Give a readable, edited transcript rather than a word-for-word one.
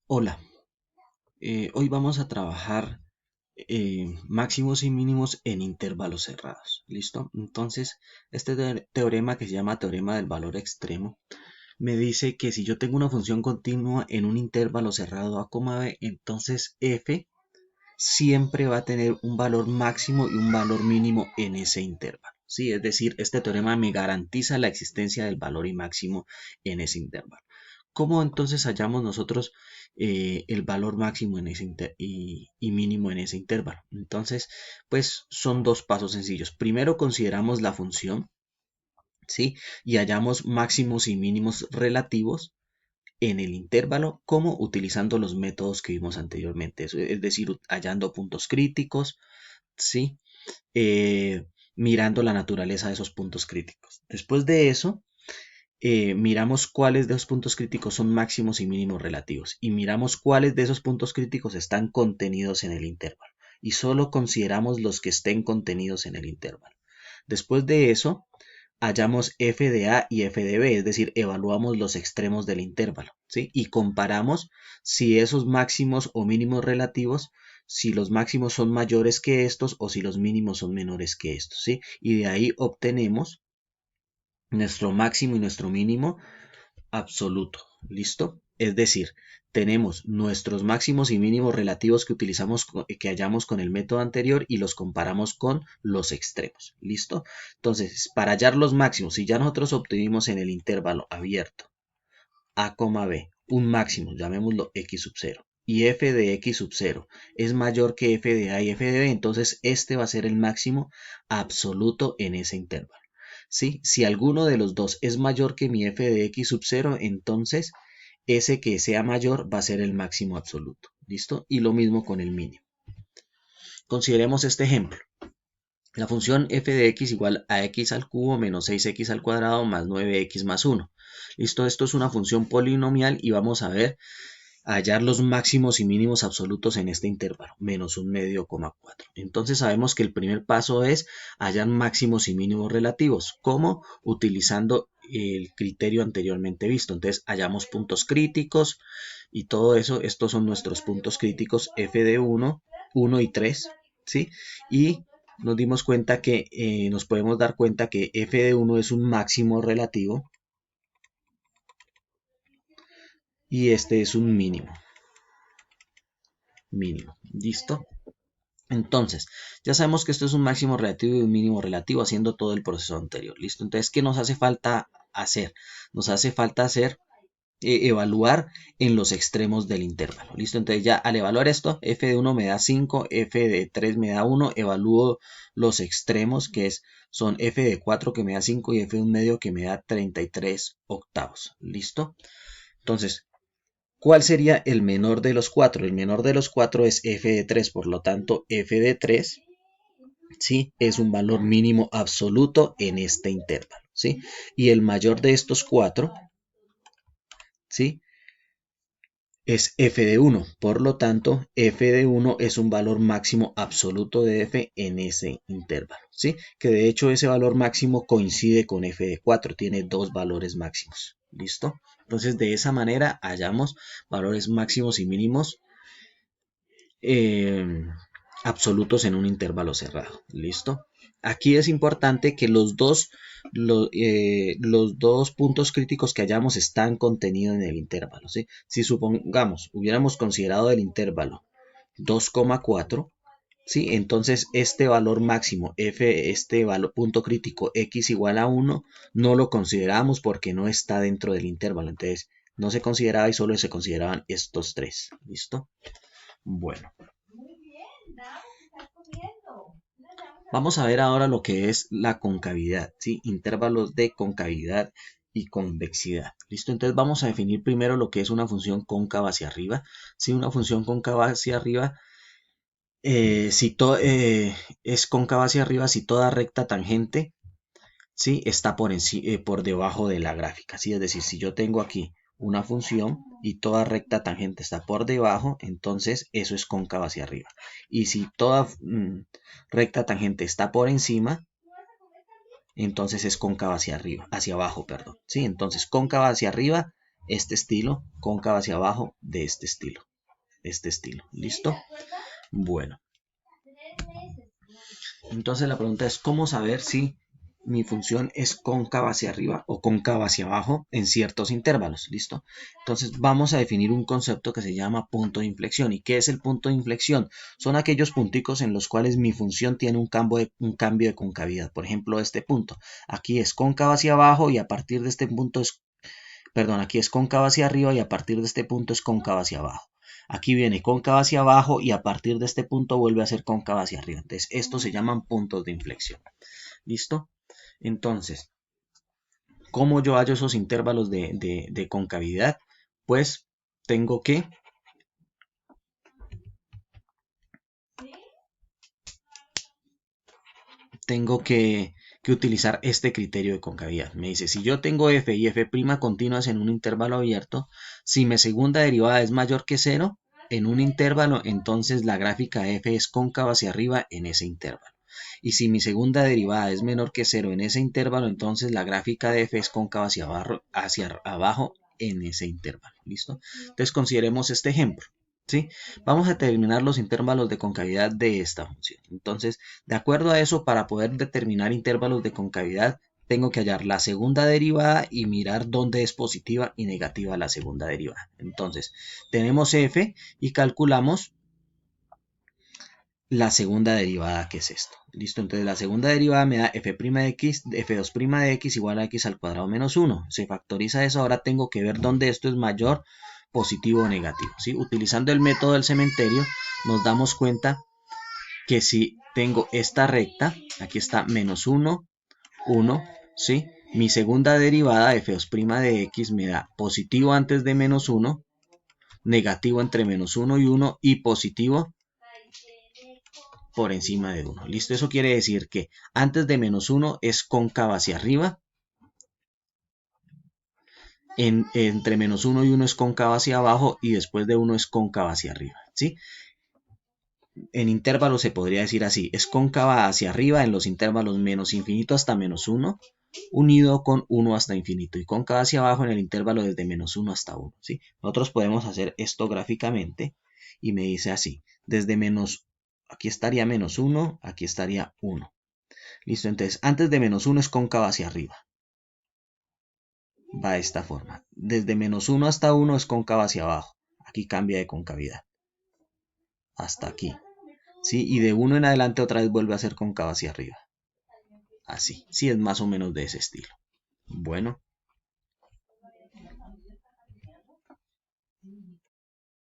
Hola, hoy vamos a trabajar máximos y mínimos en intervalos cerrados. ¿Listo? Entonces, este teorema que se llama teorema del valor extremo me dice que si yo tengo una función continua en un intervalo cerrado a, b, entonces f siempre va a tener un valor máximo y un valor mínimo en ese intervalo. ¿Sí? Es decir, este teorema me garantiza la existencia del valor y máximo en ese intervalo. ¿Cómo entonces hallamos nosotros el valor máximo en ese y mínimo en ese intervalo? Entonces, pues son dos pasos sencillos. Primero consideramos la función, ¿sí? Y hallamos máximos y mínimos relativos en el intervalo, como utilizando los métodos que vimos anteriormente, es decir, hallando puntos críticos, ¿sí? Eh, Mirando la naturaleza de esos puntos críticos. Después de eso, miramos cuáles de esos puntos críticos son máximos y mínimos relativos y miramos cuáles de esos puntos críticos están contenidos en el intervalo y solo consideramos los que estén contenidos en el intervalo. Después de eso, hallamos f de a y f de b, es decir, evaluamos los extremos del intervalo, ¿sí? Y comparamos si esos máximos o mínimos relativos, si los máximos son mayores que estos o si los mínimos son menores que estos, ¿sí? Y de ahí obtenemos nuestro máximo y nuestro mínimo absoluto. ¿Listo? Es decir, tenemos nuestros máximos y mínimos relativos que utilizamos, que hallamos con el método anterior y los comparamos con los extremos. ¿Listo? Entonces, para hallar los máximos, si ya nosotros obtuvimos en el intervalo abierto a, b un máximo, llamémoslo x sub 0, y f de x sub 0 es mayor que f de a y f de b, entonces este va a ser el máximo absoluto en ese intervalo. ¿Sí? Si alguno de los dos es mayor que mi f de x sub 0, entonces ese que sea mayor va a ser el máximo absoluto. ¿Listo? Y lo mismo con el mínimo. Consideremos este ejemplo. La función f de x igual a x al cubo menos 6x al cuadrado más 9x más 1. ¿Listo? Esto es una función polinomial y vamos a ver hallar los máximos y mínimos absolutos en este intervalo, menos un medio, coma 4. Entonces sabemos que el primer paso es hallar máximos y mínimos relativos. ¿Cómo? Utilizando el criterio anteriormente visto. Entonces hallamos puntos críticos y todo eso. Estos son nuestros puntos críticos f de 1, 1 y 3, ¿sí? Y nos dimos cuenta que nos podemos dar cuenta que f de 1 es un máximo relativo y este es un mínimo. ¿Listo? Entonces, ya sabemos que esto es un máximo relativo y un mínimo relativo haciendo todo el proceso anterior. ¿Listo? Entonces, ¿qué nos hace falta hacer? Nos hace falta evaluar en los extremos del intervalo. ¿Listo? Entonces ya al evaluar esto, f de 1 me da 5, f de 3 me da 1, evalúo los extremos que son f de 4 que me da 5 y f de 1 medio que me da 33 octavos. ¿Listo? Entonces, ¿cuál sería el menor de los cuatro? El menor de los cuatro es f de 3, por lo tanto f de 3, ¿sí? Es un valor mínimo absoluto en este intervalo, ¿sí? Y el mayor de estos cuatro, ¿sí? Es f de 1, por lo tanto f de 1 es un valor máximo absoluto de f en ese intervalo, ¿sí? Que de hecho ese valor máximo coincide con f de 4, tiene dos valores máximos. ¿Listo? Entonces de esa manera hallamos valores máximos y mínimos eh, absolutos en un intervalo cerrado. ¿Listo? Aquí es importante que los dos puntos críticos que hallamos están contenidos en el intervalo. ¿Sí? Si supongamos hubiéramos considerado el intervalo 2,4, ¿sí? Entonces este valor máximo, este valor, punto crítico x igual a 1, no lo consideramos porque no está dentro del intervalo. Entonces no se consideraba y solo se consideraban estos tres. ¿Listo? Bueno. Vamos a ver ahora lo que es la concavidad, ¿sí? Intervalos de concavidad y convexidad. ¿Listo? Entonces vamos a definir primero lo que es una función cóncava hacia arriba. ¿Sí? Una función cóncava hacia arriba, es cóncava hacia arriba si toda recta tangente, ¿sí? Está por debajo de la gráfica, ¿sí? Es decir, si yo tengo aquí una función y toda recta tangente está por debajo, entonces eso es cóncava hacia arriba. Y si toda recta tangente está por encima, entonces es cóncava hacia arriba, hacia abajo, perdón. ¿Sí? Entonces cóncava hacia arriba este estilo, cóncava hacia abajo de este estilo. ¿Listo? Bueno. Entonces la pregunta es, ¿cómo saber si mi función es cóncava hacia arriba o cóncava hacia abajo en ciertos intervalos? ¿Listo? Entonces vamos a definir un concepto que se llama punto de inflexión. ¿Y qué es el punto de inflexión? Son aquellos punticos en los cuales mi función tiene un cambio de concavidad. Por ejemplo, este punto. Aquí es cóncava hacia abajo y a partir de este punto es, perdón, aquí es cóncava hacia arriba y a partir de este punto es cóncava hacia abajo. Aquí viene cóncava hacia abajo y a partir de este punto vuelve a ser cóncava hacia arriba. Entonces, estos se llaman puntos de inflexión. ¿Listo? Entonces, ¿cómo yo hallo esos intervalos de concavidad? Pues tengo que utilizar este criterio de concavidad. Me dice, si yo tengo f y f' continuas en un intervalo abierto, si mi segunda derivada es mayor que 0 en un intervalo, entonces la gráfica f es cóncava hacia arriba en ese intervalo. Y si mi segunda derivada es menor que 0 en ese intervalo, entonces la gráfica de f es cóncava hacia abajo en ese intervalo. ¿Listo? Entonces consideremos este ejemplo. ¿Sí? Vamos a determinar los intervalos de concavidad de esta función. Entonces, de acuerdo a eso, para poder determinar intervalos de concavidad, tengo que hallar la segunda derivada y mirar dónde es positiva y negativa la segunda derivada. Entonces, tenemos f y calculamos la segunda derivada, que es esto. ¿Listo? Entonces, la segunda derivada me da f' de x, f2' de x igual a x al cuadrado menos 1. Se factoriza eso, ahora tengo que ver dónde esto es mayor, positivo o negativo. ¿Sí? Utilizando el método del cementerio, nos damos cuenta que si tengo esta recta, aquí está menos 1, 1, ¿sí? Mi segunda derivada, f2' de x, me da positivo antes de menos 1, negativo entre menos 1 y 1 y positivo por encima de 1. ¿Listo? Eso quiere decir que antes de menos 1 es cóncava hacia arriba, entre menos 1 y 1 es cóncava hacia abajo y después de 1 es cóncava hacia arriba, ¿sí? En intervalos se podría decir así, es cóncava hacia arriba en los intervalos menos infinito hasta menos 1, unido con 1 hasta infinito, y cóncava hacia abajo en el intervalo desde menos 1 hasta 1. ¿Sí? Nosotros podemos hacer esto gráficamente y me dice así, desde menos, aquí estaría menos 1, aquí estaría 1. Listo, entonces antes de menos 1 es cóncava hacia arriba. Va de esta forma. Desde menos 1 hasta 1 es cóncava hacia abajo. Aquí cambia de concavidad. Hasta aquí. ¿Sí? Y de 1 en adelante otra vez vuelve a ser cóncava hacia arriba. Así. Sí, es más o menos de ese estilo. Bueno.